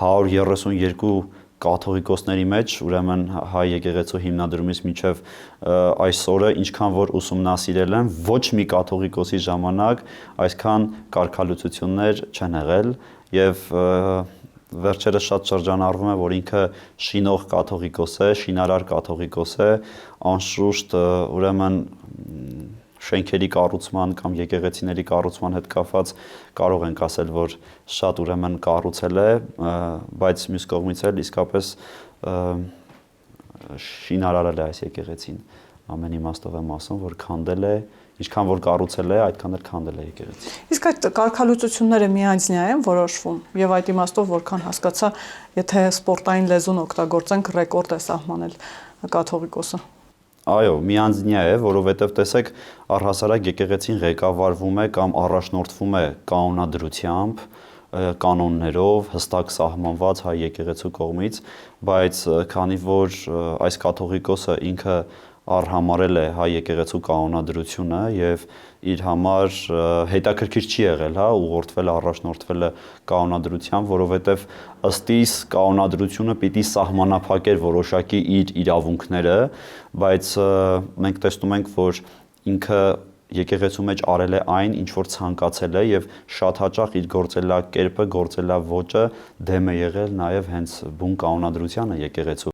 132 կաթողիկոսների մեջ, ուրեմն հայ եկեղեցու հիմնադրումից մինչև այսօրը, ինչքան որ ուսումնասիրել եմ, ոչ մի կաթողիկոսի ժամանակ այսքան կարգալուծություններ չեն եղել եւ վերջերս շատ շրջանառվում է, որ ինքը շինող կաթողիկոս է, շինարար կաթողիկոս է, անշուշտ ուրեմն շենքերի կառուցման կամ եկեղեցիների կառուցման հետ կապված կարող ենք ասել, որ շատ ուրեմն կառուցել է, բայց մյուս կողմից էլ իսկապես շինարարել է այս եկեղեցին։ Ամեն իմաստով եմ ասում, որ քանդել է, ինչքան որ կառուցել է, այդքան էլ քանդել է եկեղեցին։ Իսկ այդ կարգալուծությունները միանձնյա են որոշվում եւ այդ իմաստով որքան հասկացա, եթե սպորտային լեզուն օգտագործենք, ռեկորդ է սահմանել կաթողիկոսը։ Այո, միանձնյա է, որովհետև տեսեք, առհասարակ եկեղեցին ղեկավարվում է կամ առաջնորդվում է կանոնադրությամբ, կանոններով, հստակ սահմանված հայ եկեղեցու կողմից, բայց քանի որ այս կաթողիկոսը ինքը արհամարել է հայ եկեղեցու կանոնադրությունը եւ իր համար հետաքրքիր չի եղել, ուղղորդվել, առաջնորդվել կանոնադրությամբ, որովհետեւ ըստ իս կանոնադրությունը պիտի սահմանափակեր որոշակի իր իրավունքները, բայց մենք տեսնում ենք, որ ինքը եկեղեցու մեջ արել է այն, ինչ որ ցանկացել է եւ շատ հաճախ իր գործելակերպը, գործելավոճը դեմ է եղել նաեւ հենց բուն կանոնադրությանը եկեղեցու